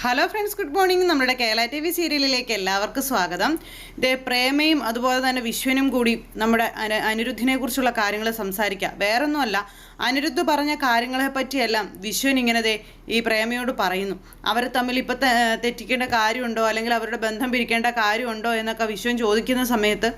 Hello friends, good morning. നമ്മുടെ Kerala TV സീരിയലിലേക്ക് എല്ലാവർക്കും സ്വാഗതം. പ്രേമയും അതുപോലെ തന്നെ വിശ്വനും കൂടി നമ്മുടെ അനിരുദ്ധിനെ കുറിച്ചുള്ള കാര്യങ്ങൾ സംസാരിക്കുക. വേറൊന്നുമല്ല, അനിരുദ്ധ് പറഞ്ഞ കാര്യങ്ങളെ പറ്റിയെല്ലാം വിശ്വൻ ഇങ്ങനെ ഈ പ്രേമയോട് പറയുന്നു. അവർ തമ്മിൽ ഇപ്പം തെറ്റിക്കേണ്ട കാര്യമുണ്ടോ, അല്ലെങ്കിൽ അവരുടെ ബന്ധം പിരിക്കേണ്ട കാര്യമുണ്ടോ എന്നൊക്കെ വിശ്വൻ ചോദിക്കുന്ന സമയത്ത്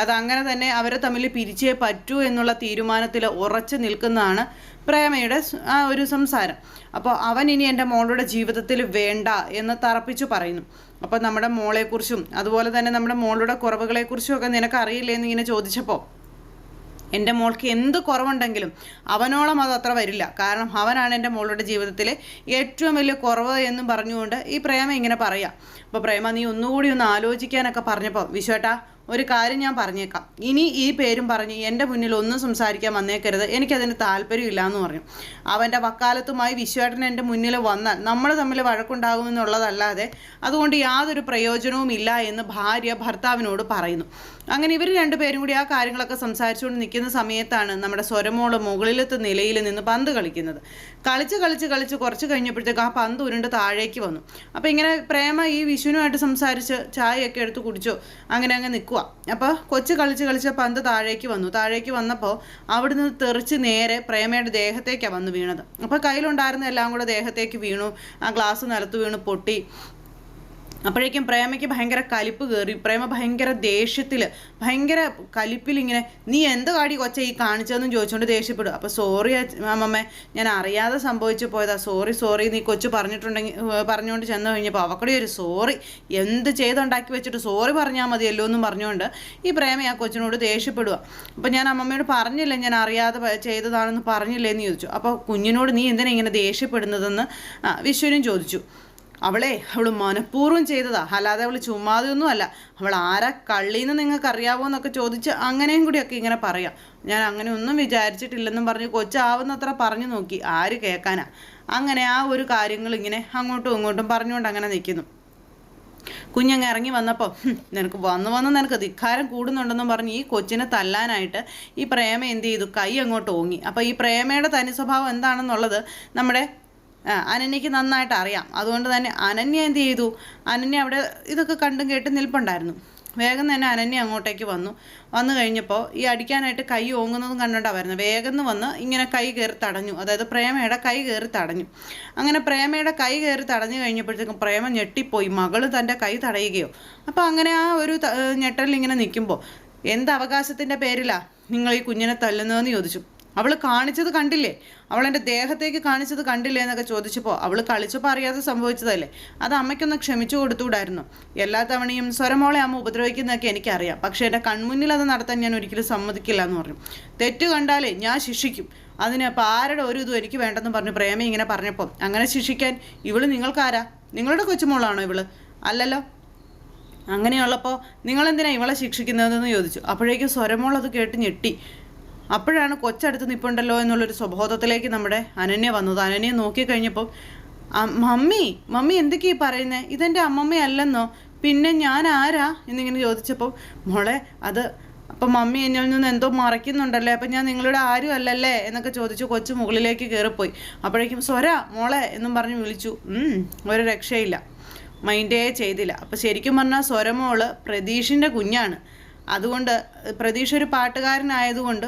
അതങ്ങനെ തന്നെ അവരെ തമ്മിൽ പിരിച്ചേ പറ്റൂ എന്നുള്ള തീരുമാനത്തിൽ ഉറച്ചു നിൽക്കുന്നതാണ് പ്രേമയുടെ ആ ഒരു സംസാരം. അപ്പോൾ അവൻ ഇനി എൻ്റെ മോളുടെ ജീവിതത്തിൽ വേണ്ട എന്ന് തറപ്പിച്ചു പറയുന്നു. അപ്പോൾ നമ്മുടെ മോളെക്കുറിച്ചും അതുപോലെ തന്നെ നമ്മുടെ മോളുടെ കുറവുകളെക്കുറിച്ചും ഒക്കെ നിനക്ക് അറിയില്ലേ എന്നിങ്ങനെ ചോദിച്ചപ്പോൾ എൻ്റെ മോൾക്ക് എന്ത് കുറവുണ്ടെങ്കിലും അവനോളം അത് അത്ര വരില്ല, കാരണം അവനാണ് എൻ്റെ മോളുടെ ജീവിതത്തിലെ ഏറ്റവും വലിയ കുറവ് എന്നും പറഞ്ഞുകൊണ്ട് ഈ പ്രേമ ഇങ്ങനെ പറയാം. അപ്പോൾ പ്രേമ, നീ ഒന്നുകൂടി ഒന്ന് ആലോചിക്കാനൊക്കെ പറഞ്ഞപ്പോൾ വിശ്വേട്ടാ, ഒരു കാര്യം ഞാൻ പറഞ്ഞേക്കാം, ഇനി ഈ പേരും പറഞ്ഞ് എൻ്റെ മുന്നിൽ ഒന്നും സംസാരിക്കാൻ വന്നേക്കരുത്, എനിക്കതിന് താല്പര്യമില്ല എന്ന് പറഞ്ഞു. അവൻ്റെ വക്കാലത്തുമായി വിശ്വേട്ടൻ എൻ്റെ മുന്നിൽ വന്നാൽ നമ്മൾ തമ്മിൽ വഴക്കുണ്ടാകുമെന്നുള്ളതല്ലാതെ അതുകൊണ്ട് യാതൊരു പ്രയോജനവും ഇല്ല എന്ന് ഭാര്യ ഭർത്താവിനോട് പറയുന്നു. അങ്ങനെ ഇവർ രണ്ടുപേരും കൂടി ആ കാര്യങ്ങളൊക്കെ സംസാരിച്ചുകൊണ്ട് നിൽക്കുന്ന സമയത്താണ് നമ്മുടെ സ്വരമോള് മുകളിലത്തെ നിലയിൽ നിന്ന് പന്ത് കളിക്കുന്നത്. കളിച്ച് കുറച്ച് കഴിഞ്ഞപ്പോഴത്തേക്ക് ആ പന്ത് ഉരുണ്ട് താഴേക്ക് വന്നു. അപ്പോൾ ഇങ്ങനെ പ്രേമ ഈ വിഷുവിനുമായിട്ട് സംസാരിച്ച് ചായയൊക്കെ എടുത്ത് കുടിച്ചു അങ്ങനെ നിൽക്കുക. അപ്പോൾ കൊച്ചു കളിച്ച് പന്ത് താഴേക്ക് വന്നപ്പോൾ അവിടുന്ന് തെറിച്ച് നേരെ പ്രേമയുടെ ദേഹത്തേക്കാണ് വന്ന് വീണത്. അപ്പോൾ കയ്യിലുണ്ടായിരുന്ന എല്ലാം കൂടെ ദേഹത്തേക്ക് വീണു. ആ ഗ്ലാസ് നിലത്ത് വീണു പൊട്ടി. അപ്പോഴേക്കും പ്രേമയ്ക്ക് ഭയങ്കര കലിപ്പ് കയറി. പ്രേമ ഭയങ്കര ദേഷ്യത്തിൽ ഭയങ്കര കലിപ്പിലിങ്ങനെ, നീ എന്ത് കാടി കൊച്ച ഈ കാണിച്ചതെന്നും ചോദിച്ചുകൊണ്ട് ദേഷ്യപ്പെടും. അപ്പോൾ സോറി അമ്മമ്മേ, ഞാൻ അറിയാതെ സംഭവിച്ചു പോയതാ, സോറി നീ കൊച്ചു പറഞ്ഞുകൊണ്ട് ചെന്ന് കഴിഞ്ഞപ്പോൾ അവക്കടെ ഒരു സോറി, എന്ത് ചെയ്തുണ്ടാക്കി വെച്ചിട്ട് സോറി പറഞ്ഞാൽ മതിയല്ലോ എന്നും പറഞ്ഞുകൊണ്ട് ഈ പ്രേമ ആ കൊച്ചിനോട് ദേഷ്യപ്പെടുക. അപ്പോൾ ഞാൻ അമ്മമ്മയോട് പറഞ്ഞില്ല, ഞാൻ അറിയാതെ ചെയ്തതാണെന്ന് പറഞ്ഞില്ലേ എന്ന് ചോദിച്ചു. അപ്പോൾ കുഞ്ഞിനോട് നീ എന്തിനാ ഇങ്ങനെ ദേഷ്യപ്പെടുന്നതെന്ന് വിശ്വനും ചോദിച്ചു. അവൾ മനഃപൂർവ്വം ചെയ്തതാ, അല്ലാതെ അവൾ ചുമ്മാതെയൊന്നും അല്ല, അവൾ ആരാ കള്ളീന്ന് നിങ്ങൾക്ക് അറിയാവോ എന്നൊക്കെ ചോദിച്ച് അങ്ങനെയും കൂടിയൊക്കെ ഇങ്ങനെ പറയാം. ഞാൻ അങ്ങനെ ഒന്നും വിചാരിച്ചിട്ടില്ലെന്നും പറഞ്ഞ് കൊച്ചാവുന്നത്ര പറഞ്ഞു നോക്കി, ആര് കേൾക്കാനാ. അങ്ങനെ ആ ഒരു കാര്യങ്ങൾ ഇങ്ങനെ അങ്ങോട്ടും ഇങ്ങോട്ടും പറഞ്ഞുകൊണ്ട് അങ്ങനെ നിൽക്കുന്നു. കുഞ്ഞങ്ങ് ഇറങ്ങി വന്നപ്പോൾ നിനക്ക് വന്ന് നിനക്ക് ധിക്കാരം കൂടുന്നുണ്ടെന്നും പറഞ്ഞ് ഈ കൊച്ചിനെ തല്ലാനായിട്ട് ഈ പ്രേമ എന്ത് ചെയ്തു, കൈ അങ്ങോട്ട് ഓങ്ങി. അപ്പോൾ ഈ പ്രേമയുടെ തനി സ്വഭാവം എന്താണെന്നുള്ളത് നമ്മുടെ അനന്യയ്ക്ക് നന്നായിട്ട് അറിയാം. അതുകൊണ്ട് തന്നെ അനന്യ എന്ത് ചെയ്തു, അനന്യ അവിടെ ഇതൊക്കെ കണ്ടും കേട്ട് നിൽപ്പുണ്ടായിരുന്നു. വേഗം തന്നെ അനന്യ അങ്ങോട്ടേക്ക് വന്നു കഴിഞ്ഞപ്പോൾ ഈ അടിക്കാനായിട്ട് കൈ ഓങ്ങുന്നതും കണ്ടുകൊണ്ടാണ് വരുന്നത്. വേഗം വന്ന് ഇങ്ങനെ കൈ കയറി തടഞ്ഞു, അതായത് പ്രേമയുടെ കൈ കയറി തടഞ്ഞു. അങ്ങനെ പ്രേമയുടെ കൈ കയറി തടഞ്ഞു കഴിഞ്ഞപ്പോഴത്തേക്കും പ്രേമ ഞെട്ടിപ്പോയി, മകള് തൻ്റെ കൈ തടയുകയോ. അപ്പോൾ അങ്ങനെ ആ ഒരു ഞെട്ടലിൽ ഇങ്ങനെ നിൽക്കുമ്പോൾ എന്ത് അവകാശത്തിൻ്റെ പേരിലാണ് നിങ്ങൾ ഈ കുഞ്ഞിനെ തല്ലുന്നതെന്ന് ചോദിച്ചു. അവൾ കാണിച്ചത് കണ്ടില്ലേ, അവളെൻ്റെ ദേഹത്തേക്ക് കാണിച്ചത് കണ്ടില്ലേ എന്നൊക്കെ ചോദിച്ചപ്പോൾ അവൾ കളിച്ചപ്പോൾ അറിയാതെ സംഭവിച്ചതല്ലേ, അത് അമ്മയ്ക്കൊന്ന് ക്ഷമിച്ചു കൊടുത്തുകൂടായിരുന്നു. എല്ലാ തവണയും സ്വരമോളെ അമ്മ ഉപദ്രവിക്കുന്നതൊക്കെ എനിക്കറിയാം, പക്ഷേ എൻ്റെ കൺമുന്നിൽ അത് നടത്താൻ ഞാൻ ഒരിക്കലും സമ്മതിക്കില്ല എന്ന് പറഞ്ഞു. തെറ്റ് കണ്ടാലേ ഞാൻ ശിക്ഷിക്കും, അതിന് അപ്പോൾ ആരുടെ ഒരു ഇതും എനിക്ക് വേണ്ടെന്ന് പറഞ്ഞു പ്രേമ ഇങ്ങനെ പറഞ്ഞപ്പോൾ, അങ്ങനെ ശിക്ഷിക്കാൻ ഇവള് നിങ്ങൾക്കാരാ, നിങ്ങളുടെ കൊച്ചുമോളാണോ ഇവള്? അല്ലല്ലോ. അങ്ങനെയുള്ളപ്പോൾ നിങ്ങളെന്തിനാ ഇവളെ ശിക്ഷിക്കുന്നതെന്ന് ചോദിച്ചു. അപ്പോഴേക്കും സ്വരമോൾ അത് കേട്ട് ഞെട്ടി. അപ്പോഴാണ് കൊച്ചടുത്ത് നിൽപ്പുണ്ടല്ലോ എന്നുള്ളൊരു സ്വബോധത്തിലേക്ക് നമ്മുടെ അനന്യ വന്നത്. അനന്യ നോക്കിക്കഴിഞ്ഞപ്പോൾ മമ്മി എന്തൊക്കെയാ പറയുന്നത്, ഇതെൻ്റെ അമ്മമ്മയല്ലെന്നോ, പിന്നെ ഞാൻ ആരാ എന്നിങ്ങനെ ചോദിച്ചപ്പോൾ മോളെ അത് അപ്പം മമ്മി എന്നിൽ നിന്ന് എന്തോ മറയ്ക്കുന്നുണ്ടല്ലേ, അപ്പം ഞാൻ നിങ്ങളുടെ ആരും അല്ലല്ലേ എന്നൊക്കെ ചോദിച്ചു കൊച്ചു മുകളിലേക്ക് കയറിപ്പോയി. അപ്പോഴേക്കും സ്വര മോളെ എന്നും പറഞ്ഞ് വിളിച്ചു. ഒരു രക്ഷയില്ല, മൈൻഡേ ചെയ്തില്ല. അപ്പം ശരിക്കും പറഞ്ഞാൽ സ്വരമോള് പ്രതീഷിൻ്റെ കുഞ്ഞാണ്. അതുകൊണ്ട് പ്രതീഷ് ഒരു പാട്ടുകാരനായതുകൊണ്ട്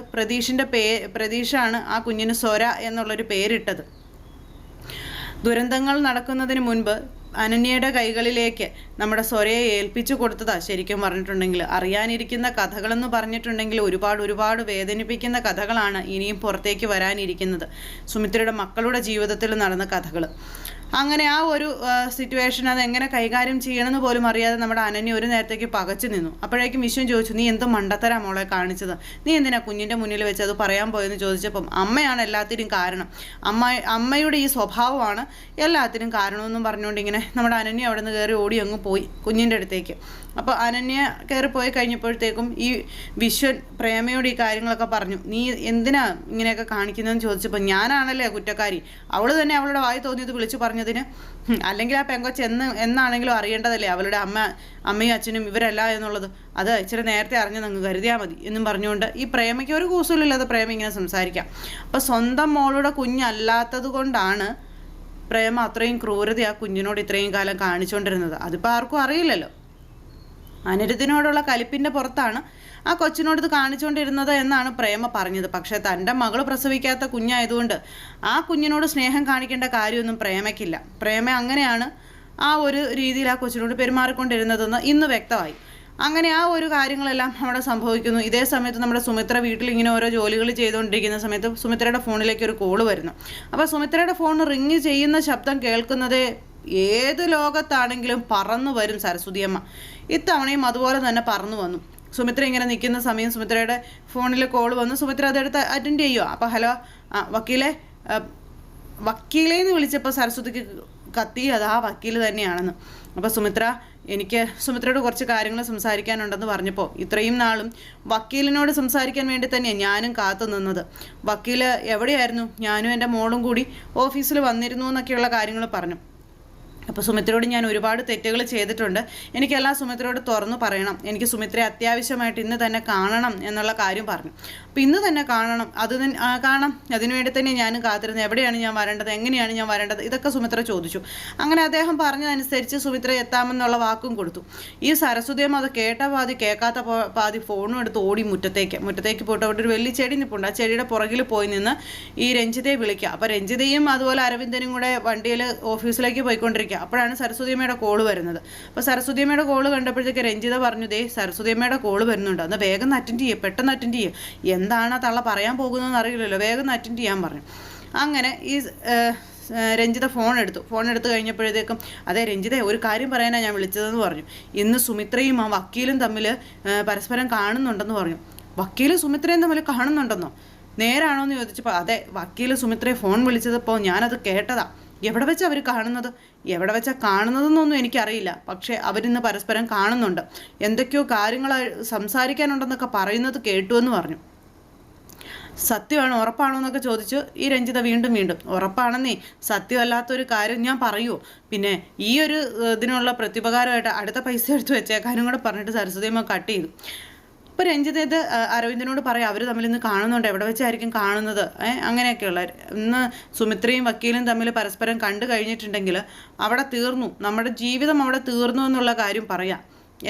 പ്രതീഷാണ് ആ കുഞ്ഞിന് സ്വര എന്നുള്ളൊരു പേരിട്ടത്. ദുരന്തങ്ങൾ നടക്കുന്നതിന് മുൻപ് അനന്യയുടെ കൈകളിലേക്ക് നമ്മുടെ സ്വരയെ ഏൽപ്പിച്ചു കൊടുത്തതാ. ശരിക്കും പറഞ്ഞിട്ടുണ്ടെങ്കിൽ അറിയാനിരിക്കുന്ന കഥകളെന്ന് പറഞ്ഞിട്ടുണ്ടെങ്കിൽ ഒരുപാട് വേദനിപ്പിക്കുന്ന കഥകളാണ് ഇനിയും പുറത്തേക്ക് വരാനിരിക്കുന്നത്. സുമിത്രയുടെ മക്കളുടെ ജീവിതത്തിൽ നടന്ന കഥകൾ. അങ്ങനെ ആ ഒരു സിറ്റുവേഷൻ അതെങ്ങനെ കൈകാര്യം ചെയ്യണമെന്ന് പോലും അറിയാതെ നമ്മുടെ അനന്യ ഒരു നേരത്തേക്ക് പകച്ചു നിന്നു. അപ്പോഴേക്കും വിശ്വൻ ചോദിച്ചു, നീ എന്ത് മണ്ടത്തരാ മോളെ കാണിച്ചത്, നീ എന്തിനാ കുഞ്ഞിൻ്റെ മുന്നിൽ വെച്ച് അത് പറയാൻ പോയെന്ന് ചോദിച്ചപ്പം അമ്മയാണ് എല്ലാത്തിനും കാരണം, അമ്മയുടെ ഈ സ്വഭാവമാണ് എല്ലാത്തിനും കാരണമെന്നും പറഞ്ഞുകൊണ്ട് ഇങ്ങനെ നമ്മുടെ അനന്യ അവിടെ നിന്ന് കയറി ഓടി അങ്ങ് പോയി കുഞ്ഞിൻ്റെ അടുത്തേക്ക്. അപ്പോൾ അനന്യ കയറിപ്പോയി കഴിഞ്ഞപ്പോഴത്തേക്കും ഈ വിശ്വൻ പ്രേമയോട് ഈ കാര്യങ്ങളൊക്കെ പറഞ്ഞു. നീ എന്തിനാ ഇങ്ങനെയൊക്കെ കാണിക്കുന്നതെന്ന് ചോദിച്ചപ്പോൾ ഞാനാണല്ലേ കുറ്റക്കാരി, അവൾ തന്നെ അവളുടെ വായി തോന്നിയത് വിളിച്ചു പറഞ്ഞതിന്, അല്ലെങ്കിൽ ആ പെങ്കൊച്ച് എന്നാണെങ്കിലും അറിയേണ്ടതല്ലേ അവളുടെ അമ്മയും അച്ഛനും ഇവരല്ല എന്നുള്ളത്, അത് ഇച്ചിരി നേരത്തെ അറിഞ്ഞ് നിങ്ങൾ കരുതിയാൽ മതി എന്നും പറഞ്ഞുകൊണ്ട് ഈ പ്രേമയ്ക്ക് ഒരു കൂസലില്ലാതെ പ്രേമ ഇങ്ങനെ സംസാരിക്കാം. അപ്പോൾ സ്വന്തം മോളുടെ കുഞ്ഞല്ലാത്തത് കൊണ്ടാണ് പ്രേമ അത്രയും ക്രൂരത ആ കുഞ്ഞിനോട് ഇത്രയും കാലം കാണിച്ചുകൊണ്ടിരുന്നത്? അതിപ്പോൾ ആർക്കും അറിയില്ലല്ലോ. അനിരുദ്ധിനോടുള്ള കലിപ്പിൻ്റെ പുറത്താണ് ആ കൊച്ചിനോട് ഇത് കാണിച്ചുകൊണ്ടിരുന്നത് എന്നാണ് പ്രേമ പറഞ്ഞത്. പക്ഷേ തൻ്റെ മകൾ പ്രസവിക്കാത്ത കുഞ്ഞായതുകൊണ്ട് ആ കുഞ്ഞിനോട് സ്നേഹം കാണിക്കേണ്ട കാര്യമൊന്നും പ്രേമയ്ക്കില്ല. പ്രേമ അങ്ങനെയാണ് ആ ഒരു രീതിയിൽ ആ കൊച്ചിനോട് പെരുമാറിക്കൊണ്ടിരുന്നതെന്ന് ഇന്ന് വ്യക്തമായി. അങ്ങനെ ആ ഒരു കാര്യങ്ങളെല്ലാം അവിടെ സംഭവിക്കുന്നു. ഇതേ സമയത്ത് നമ്മുടെ സുമിത്ര വീട്ടിൽ ഇങ്ങനെ ഓരോ ജോലികൾ ചെയ്തുകൊണ്ടിരിക്കുന്ന സമയത്ത് സുമിത്രയുടെ ഫോണിലേക്ക് ഒരു കോള് വരുന്നു. അപ്പോൾ സുമിത്രയുടെ ഫോൺ റിങ് ചെയ്യുന്ന ശബ്ദം കേൾക്കുന്നത് ഏത് ലോകത്താണെങ്കിലും പറന്നു വരും സരസ്വതിയമ്മ. ഇത്തവണയും അതുപോലെ തന്നെ പറന്നു വന്നു. സുമിത്ര ഇങ്ങനെ നിൽക്കുന്ന സമയം സുമിത്രയുടെ ഫോണിൽ കോൾ വന്നു. സുമിത്ര അതെടുത്ത് അറ്റൻഡ് ചെയ്യുക. അപ്പോൾ ഹലോ, വക്കീലേന്ന് വിളിച്ചപ്പോൾ സരസ്വതിക്ക് കത്തി അത് ആ വക്കീൽ തന്നെയാണെന്ന്. അപ്പോൾ എനിക്ക് സുമിത്രയോട് കുറച്ച് കാര്യങ്ങൾ സംസാരിക്കാനുണ്ടെന്ന് പറഞ്ഞപ്പോൾ ഇത്രയും നാളും വക്കീലിനോട് സംസാരിക്കാൻ വേണ്ടി തന്നെയാണ് ഞാനും കാത്തു നിന്നത്. വക്കീൽ എവിടെയായിരുന്നു? ഞാനും എൻ്റെ മോളും കൂടി ഓഫീസിൽ വന്നിരുന്നു എന്നൊക്കെയുള്ള കാര്യങ്ങൾ പറഞ്ഞു. അപ്പോൾ സുമിത്രയോട് ഞാൻ ഒരുപാട് തെറ്റുകൾ ചെയ്തിട്ടുണ്ട്, എനിക്കെല്ലാം സുമിത്രയോട് തുറന്നു പറയണം, എനിക്ക് സുമിത്രയെ അത്യാവശ്യമായിട്ട് ഇന്ന് തന്നെ കാണണം എന്നുള്ള കാര്യം പറഞ്ഞു. അപ്പോൾ ഇന്ന് തന്നെ കാണണം, കാണാം, അതിനുവേണ്ടി തന്നെ ഞാനും കാത്തിരുന്നത്. എവിടെയാണ് ഞാൻ വരേണ്ടത്, എങ്ങനെയാണ് ഞാൻ വരേണ്ടത്, ഇതൊക്കെ സുമിത്ര ചോദിച്ചു. അങ്ങനെ അദ്ദേഹം പറഞ്ഞതനുസരിച്ച് സുമിത്ര എത്താമെന്നുള്ള വാക്കും കൊടുത്തു. ഈ സരസ്വതിയമ്മ അത് കേട്ട പാതി കേൾക്കാത്ത പാതി ഫോണും എടുത്ത് ഓടി മുറ്റത്തേക്ക് പോയിട്ട് അവിടെ ഒരു വലിയ ചെടി നിൽപ്പുണ്ട്. ആ ചെടിയുടെ പുറകിൽ പോയി നിന്ന് ഈ രഞ്ജിതയെ വിളിക്കുക. അപ്പോൾ രഞ്ജിതയും അതുപോലെ അരവിന്ദനും കൂടെ വണ്ടിയിൽ ഓഫീസിലേക്ക് പോയിക്കൊണ്ടിരിക്കുക. അപ്പോഴാണ് സരസ്വതിയമ്മയുടെ കോള് വരുന്നത്. അപ്പോൾ സരസ്വതിയമ്മയുടെ കോള് കണ്ടപ്പോഴത്തേക്ക് രഞ്ജിത പറഞ്ഞു, ദേ സരസ്വതിയമ്മയുടെ കോള് വരുന്നുണ്ട്, എന്നാൽ വേഗം അറ്റൻഡ് ചെയ്യുക, പെട്ടെന്ന് അറ്റൻഡ് ചെയ്യുക, എന്താണ് ആ തള്ള പറയാൻ പോകുന്നതെന്ന് അറിയില്ലല്ലോ, വേഗം അറ്റൻഡ് ചെയ്യാൻ പറഞ്ഞു. അങ്ങനെ ഈ രഞ്ജിത ഫോൺ എടുത്തു കഴിഞ്ഞപ്പോഴത്തേക്കും, അതെ രഞ്ജിത ഒരു കാര്യം പറയാനാണ് ഞാൻ വിളിച്ചതെന്ന് പറഞ്ഞു. ഇന്ന് സുമിത്രയും ആ വക്കീലും തമ്മിൽ പരസ്പരം കാണുന്നുണ്ടെന്ന് പറഞ്ഞു. വക്കീലും സുമിത്രയും തമ്മിൽ കാണുന്നുണ്ടെന്നോ? നേരാണോ എന്ന് ചോദിച്ചപ്പോൾ അതെ, വക്കീൽ സുമിത്രയെ ഫോൺ വിളിച്ചപ്പോൾ ഞാനത് കേട്ടതാ. എവിടെ വെച്ചാൽ അവർ കാണുന്നത്, എവിടെ വെച്ചാൽ കാണുന്നതെന്നൊന്നും എനിക്കറിയില്ല, പക്ഷേ അവരിന്ന് പരസ്പരം കാണുന്നുണ്ട്, എന്തൊക്കെയോ കാര്യങ്ങൾ സംസാരിക്കാനുണ്ടെന്നൊക്കെ പറയുന്നത് കേട്ടു എന്ന് പറഞ്ഞു. സത്യമാണോ, ഉറപ്പാണോ എന്നൊക്കെ ചോദിച്ചു ഈ രഞ്ജിത വീണ്ടും ഉറപ്പാണെന്നേ, സത്യമല്ലാത്തൊരു കാര്യം ഞാൻ പറയുമോ, പിന്നെ ഈ ഒരു ഇതിനുള്ള പ്രത്യുപകാരമായിട്ട് അടുത്ത പൈസ എടുത്ത് വെച്ചേക്കാനും കൂടെ പറഞ്ഞിട്ട് സരസ്വതിയമ്മ കട്ട് ചെയ്തു. ഇപ്പോൾ രഞ്ജിത ഇത് അരവിന്ദനോട് പറയാം, അവർ തമ്മിൽ ഇന്ന് കാണുന്നുണ്ട്, എവിടെ വെച്ചായിരിക്കും കാണുന്നത്, അങ്ങനെയൊക്കെയുള്ള. ഇന്ന് സുമിത്രയും വക്കീലും തമ്മിൽ പരസ്പരം കണ്ടു കഴിഞ്ഞിട്ടുണ്ടെങ്കിൽ അവിടെ തീർന്നു, നമ്മുടെ ജീവിതം അവിടെ തീർന്നു എന്നുള്ള കാര്യം പറയാം.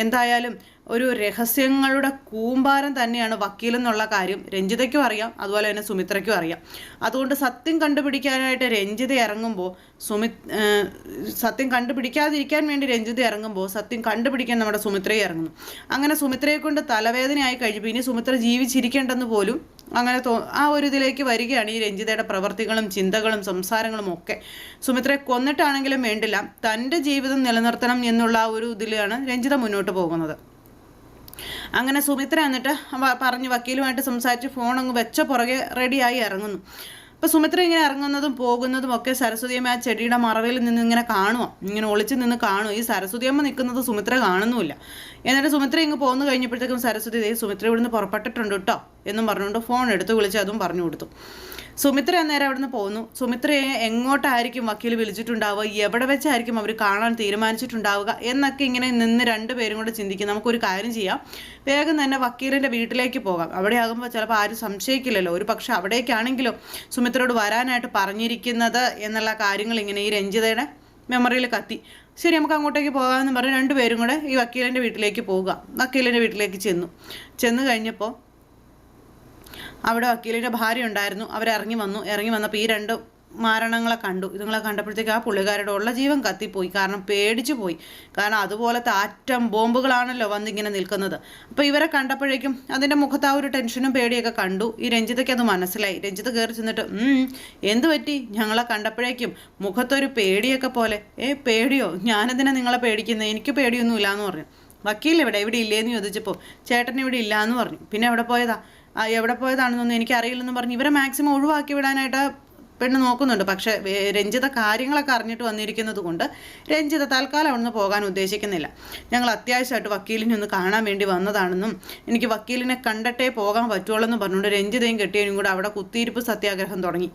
എന്തായാലും ഒരു രഹസ്യങ്ങളുടെ കൂമ്പാരം തന്നെയാണ് വക്കീലെന്നുള്ള കാര്യം രഞ്ജിതയ്ക്കും അറിയാം, അതുപോലെ തന്നെ സുമിത്രയ്ക്കും അറിയാം. അതുകൊണ്ട് സത്യം കണ്ടുപിടിക്കാനായിട്ട് രഞ്ജിത ഇറങ്ങുമ്പോൾ സത്യം കണ്ടുപിടിക്കാതിരിക്കാൻ വേണ്ടി രഞ്ജിത ഇറങ്ങുമ്പോൾ സത്യം കണ്ടുപിടിക്കാൻ നമ്മുടെ സുമിത്രയെ ഇറങ്ങുന്നു. അങ്ങനെ സുമിത്രയെ കൊണ്ട് തലവേദനയായി കഴിയുമ്പോൾ ഇനി സുമിത്ര ജീവിച്ചിരിക്കേണ്ടെന്ന് പോലും അങ്ങനെ ആ ഒരു ഇതിലേക്ക് വരികയാണ് ഈ രഞ്ജിതയുടെ പ്രവർത്തികളും ചിന്തകളും സംസാരങ്ങളും ഒക്കെ. സുമിത്രയെ കൊന്നിട്ടാണെങ്കിലും വേണ്ടില്ല, തൻ്റെ ജീവിതം നിലനിർത്തണം എന്നുള്ള ആ ഒരു ഇതിലാണ് രഞ്ജിത മുന്നോട്ട് പോകുന്നത്. അങ്ങനെ സുമിത്ര എന്നിട്ട് പറഞ്ഞ് വക്കീലുമായിട്ട് സംസാരിച്ച് ഫോൺ അങ്ങ് വെച്ച പുറകെ റെഡിയായി ഇറങ്ങുന്നു. അപ്പോൾ സുമിത്ര ഇങ്ങനെ ഇറങ്ങുന്നതും പോകുന്നതും ഒക്കെ സരസ്വതിയമ്മ ആ ചെടിയുടെ മറവിൽ നിന്ന് ഇങ്ങനെ കാണുമോ, ഇങ്ങനെ ഒളിച്ച് നിന്ന് കാണുമോ. ഈ സരസ്വതിയമ്മ നിൽക്കുന്നത് സുമിത്ര കാണുന്നുമില്ല. എന്നിട്ട് സുമിത്ര ഇങ്ങ് പോന്നു കഴിഞ്ഞപ്പോഴത്തേക്കും സരസ്വതി സുമിത്ര ഇവിടുന്ന് പുറപ്പെട്ടിട്ടുണ്ട് കേട്ടോ എന്നും പറഞ്ഞുകൊണ്ട് ഫോൺ എടുത്ത് വിളിച്ച് അതും പറഞ്ഞു കൊടുത്തു. സുമിത്ര അന്നേരം അവിടെ നിന്ന് പോകുന്നു. സുമിത്രയെ എങ്ങോട്ടായിരിക്കും വക്കീൽ വിളിച്ചിട്ടുണ്ടാവുക, എവിടെ വെച്ചായിരിക്കും അവർ കാണാൻ തീരുമാനിച്ചിട്ടുണ്ടാവുക എന്നൊക്കെ ഇങ്ങനെ നിന്ന് രണ്ടുപേരും കൂടെ ചിന്തിക്കും. നമുക്കൊരു കാര്യം ചെയ്യാം, വേഗം തന്നെ വക്കീലിൻ്റെ വീട്ടിലേക്ക് പോകാം. അവിടെ ആകുമ്പോൾ ചിലപ്പോൾ ആരും സംശയിക്കില്ലല്ലോ. ഒരു പക്ഷെ അവിടേക്കാണെങ്കിലോ സുമിത്രയോട് വരാനായിട്ട് പറഞ്ഞിരിക്കുന്നത് എന്നുള്ള കാര്യങ്ങൾ ഇങ്ങനെ ഈ രഞ്ജിതയുടെ മെമ്മറിയിൽ കത്തി. ശരി, നമുക്ക് അങ്ങോട്ടേക്ക് പോകാമെന്ന് പറഞ്ഞ് രണ്ടുപേരും കൂടെ ഈ വക്കീലിൻ്റെ വീട്ടിലേക്ക് പോവുക. വക്കീലിൻ്റെ വീട്ടിലേക്ക് ചെന്ന് കഴിഞ്ഞപ്പോൾ അവിടെ വക്കീലിൻ്റെ ഭാര്യ ഉണ്ടായിരുന്നു. അവരിറങ്ങി വന്നപ്പോൾ ഈ രണ്ട് മാരണങ്ങളെ കണ്ടു. ഇതുങ്ങളെ കണ്ടപ്പോഴത്തേക്ക് ആ പുള്ളിക്കാരുടെ ഉള്ള ജീവൻ കത്തിപ്പോയി. കാരണം പേടിച്ചു പോയി. കാരണം അതുപോലത്തെ ആറ്റം ബോംബുകളാണല്ലോ വന്നിങ്ങനെ നിൽക്കുന്നത്. അപ്പോൾ ഇവരെ കണ്ടപ്പോഴേക്കും അതിൻ്റെ മുഖത്ത് ആ ഒരു ടെൻഷനും പേടിയൊക്കെ കണ്ടു. ഈ രഞ്ജിതയ്ക്ക് അത് മനസ്സിലായി. രഞ്ജിത കയറി ചെന്നിട്ട് എന്ത് പറ്റി, ഞങ്ങളെ കണ്ടപ്പോഴേക്കും മുഖത്തൊരു പേടിയൊക്കെ പോലെ. പേടിയോ, ഞാനെന്തിനാ നിങ്ങളെ പേടിക്കുന്നത്, എനിക്ക് പേടിയൊന്നും ഇല്ലയെന്ന് പറഞ്ഞു. വക്കീൽ ഇവിടെ ഇല്ലേന്ന് ചോദിച്ചപ്പോൾ ചേട്ടൻ ഇവിടെ ഇല്ലയെന്ന് പറഞ്ഞു. പിന്നെ എവിടെ പോയതാണെന്നൊന്നും എനിക്കറിയില്ലെന്ന് പറഞ്ഞ് ഇവരെ മാക്സിമം ഒഴിവാക്കി വിടാനായിട്ട് പെണ്ണ് നോക്കുന്നുണ്ട്. പക്ഷേ രഞ്ജിത കാര്യങ്ങളൊക്കെ അറിഞ്ഞിട്ട് വന്നിരിക്കുന്നത് കൊണ്ട് രഞ്ജിത തൽക്കാലം അവിടെ നിന്ന് പോകാൻ ഉദ്ദേശിക്കുന്നില്ല. ഞങ്ങൾ അത്യാവശ്യമായിട്ട് വക്കീലിനെ ഒന്ന് കാണാൻ വേണ്ടി വന്നതാണെന്നും എനിക്ക് വക്കീലിനെ കണ്ടിട്ടേ പോകാൻ പറ്റുള്ളൂ എന്ന് പറഞ്ഞുകൊണ്ട് രഞ്ജിതയും കെട്ടിയനും കൂടെ അവിടെ കുത്തിയിരിപ്പ് സത്യാഗ്രഹം തുടങ്ങി.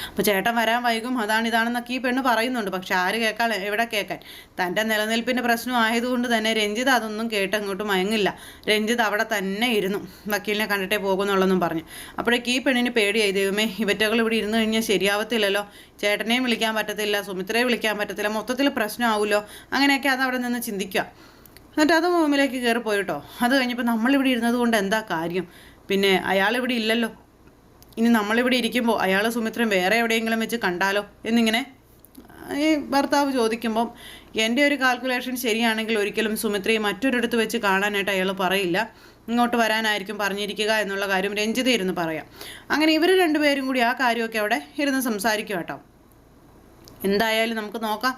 അപ്പോൾ ചേട്ടൻ വരാൻ വൈകും, ഇതാണെന്നൊക്കെ ഈ പെണ്ണ് പറയുന്നുണ്ട്. പക്ഷെ ആര് കേൾക്കാൻ, എവിടെ കേൾക്കാൻ? തൻ്റെ നിലനിൽപ്പിൻ്റെ പ്രശ്നം ആയതുകൊണ്ട് തന്നെ രഞ്ജിത്ത് അതൊന്നും കേട്ടങ്ങോട്ട് മയങ്ങില്ല. രഞ്ജിത്ത് അവിടെ തന്നെ ഇരുന്നു, വക്കീലിനെ കണ്ടിട്ടേ പോകുന്നുള്ളെന്നും പറഞ്ഞു. അപ്പോഴേക്ക് ഈ പെണ്ണിന് പേടിയായി, ദൈവമേ ഇവറ്റകൾ ഇവിടെ ഇരുന്ന് കഴിഞ്ഞാൽ ശരിയാവത്തില്ലല്ലോ, ചേട്ടനെയും വിളിക്കാൻ പറ്റത്തില്ല, സുമിത്രയെ വിളിക്കാൻ പറ്റത്തില്ല, മൊത്തത്തിൽ പ്രശ്നമാവുമല്ലോ. അങ്ങനെയൊക്കെ അത് അവിടെ നിന്ന് ചിന്തിക്കുക. എന്നിട്ട് അത് റൂമിലേക്ക് കയറി പോയിട്ടോ. അത് കഴിഞ്ഞപ്പോൾ നമ്മളിവിടെ ഇരുന്നത് കൊണ്ട് എന്താ കാര്യം, പിന്നെ അയാളിവിടെ ഇല്ലല്ലോ, ഇനി നമ്മളിവിടെ ഇരിക്കുമ്പോൾ അയാൾ സുമിത്രൻ വേറെ എവിടെയെങ്കിലും വെച്ച് കണ്ടാലോ എന്നിങ്ങനെ ഈ ഭർത്താവ് ചോദിക്കുമ്പം എൻ്റെ ഒരു കാൽക്കുലേഷൻ ശരിയാണെങ്കിൽ ഒരിക്കലും സുമിത്രയെ മറ്റൊരിടത്ത് വെച്ച് കാണാനായിട്ട് അയാൾ പറയില്ല, ഇങ്ങോട്ട് വരാനായിരിക്കും പറഞ്ഞിരിക്കുക എന്നുള്ള കാര്യം രഞ്ജിത ഇരുന്ന് പറയാം. അങ്ങനെ ഇവർ രണ്ടുപേരും കൂടി ആ കാര്യമൊക്കെ അവിടെ ഇരുന്ന് സംസാരിക്കും കേട്ടോ. എന്തായാലും നമുക്ക് നോക്കാം,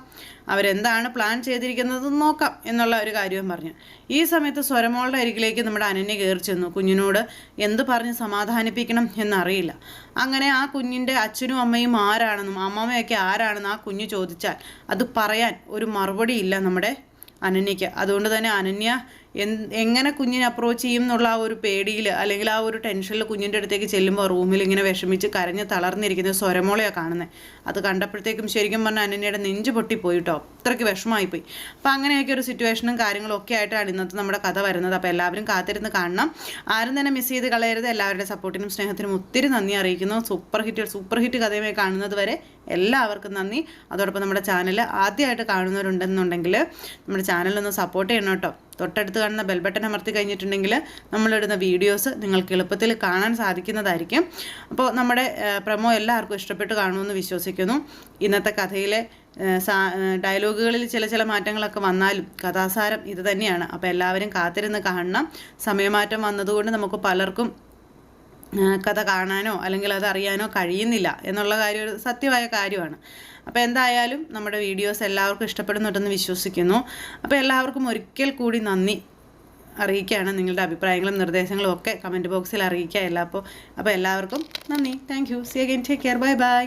അവരെന്താണ് പ്ലാൻ ചെയ്തിരിക്കുന്നത് നോക്കാം എന്നുള്ള ഒരു കാര്യവും പറഞ്ഞു. ഈ സമയത്ത് സ്വരമോളുടെ അരികിലേക്ക് നമ്മുടെ അനന്യ കയറി ചെന്നു. കുഞ്ഞിനോട് എന്ത് പറഞ്ഞ് സമാധാനിപ്പിക്കണം എന്നറിയില്ല. അങ്ങനെ ആ കുഞ്ഞിൻ്റെ അച്ഛനും അമ്മയും ആരാണെന്നും അമ്മമ്മയൊക്കെ ആരാണെന്നും ആ കുഞ്ഞ് ചോദിച്ചാൽ അത് പറയാൻ ഒരു മറുപടി ഇല്ല നമ്മുടെ അനന്യയ്ക്ക്. അതുകൊണ്ട് തന്നെ അനന്യ എങ്ങനെ കുഞ്ഞിനെ അപ്രോച്ച് ചെയ്യും എന്നുള്ള ആ ഒരു പേടിയിൽ അല്ലെങ്കിൽ ആ ഒരു ടെൻഷനിൽ കുഞ്ഞിൻ്റെ അടുത്തേക്ക് ചെല്ലുമ്പോൾ റൂമിൽ ഇങ്ങനെ വിഷമിച്ച് കരഞ്ഞ് തളർന്നിരിക്കുന്ന സ്വരമോളയാണ് കാണുന്നത്. അത് കണ്ടപ്പോഴത്തേക്കും ശരിക്കും പറഞ്ഞാൽ അനന്യയുടെ നെഞ്ച് പൊട്ടിപ്പോയിട്ടോ, അത്രയ്ക്ക് വിഷമമായിപ്പോയി. അപ്പോൾ അങ്ങനെയൊക്കെ ഒരു സിറ്റുവേഷനും കാര്യങ്ങളും ഒക്കെ ആയിട്ടാണ് ഇന്നത്തെ നമ്മുടെ കഥ വരുന്നത്. അപ്പോൾ എല്ലാവരും കാത്തിരുന്ന് കാണണം, ആരും തന്നെ മിസ് ചെയ്ത് കളയരുത്. എല്ലാവരുടെ സപ്പോർട്ടിനും സ്നേഹത്തിനും ഒത്തിരി നന്ദി അറിയിക്കുന്നു. സൂപ്പർ ഹിറ്റ് കഥയുമായി കാണുന്നത് വരെ എല്ലാവർക്കും നന്ദി. അതോടൊപ്പം നമ്മുടെ ചാനൽ ആദ്യമായിട്ട് കാണുന്നവരുണ്ടെന്നുണ്ടെങ്കിൽ നമ്മുടെ ചാനലൊന്ന് സപ്പോർട്ട് ചെയ്യണം കേട്ടോ. തൊട്ടടുത്ത് കാണുന്ന ബെൽ ബട്ടൺ അമർത്തി കഴിഞ്ഞിട്ടുണ്ടെങ്കിൽ നമ്മളിടുന്ന വീഡിയോസ് നിങ്ങൾക്ക് എളുപ്പത്തിൽ കാണാൻ സാധിക്കുന്നതായിരിക്കും. അപ്പോൾ നമ്മുടെ പ്രമോ എല്ലാവർക്കും ഇഷ്ടപ്പെട്ട് കാണുമെന്ന് വിശ്വസിക്കുന്നു. ഇന്നത്തെ കഥയിലെ ഡയലോഗുകളിൽ ചില മാറ്റങ്ങളൊക്കെ വന്നാലും കഥാസാരം ഇത് തന്നെയാണ്. അപ്പോൾ എല്ലാവരും കാത്തിരുന്ന് കാണണം. സമയമാറ്റം വന്നതുകൊണ്ട് നമുക്ക് പലർക്കും കഥ കാണാനോ അല്ലെങ്കിൽ അത് അറിയാനോ കഴിയുന്നില്ല എന്നുള്ള കാര്യം ഒരു സത്യമായ കാര്യമാണ്. അപ്പോൾ എന്തായാലും നമ്മുടെ വീഡിയോസ് എല്ലാവർക്കും ഇഷ്ടപ്പെടുന്നുണ്ടെന്ന് വിശ്വസിക്കുന്നു. അപ്പോൾ എല്ലാവർക്കും ഒരിക്കൽ കൂടി നന്ദി അറിയിക്കുകയാണ്. നിങ്ങളുടെ അഭിപ്രായങ്ങളും നിർദ്ദേശങ്ങളും ഒക്കെ കമൻറ്റ് ബോക്സിൽ അറിയിക്കുക. അപ്പോൾ എല്ലാവർക്കും നന്ദി. Thank you. See again. Take care. Bye by.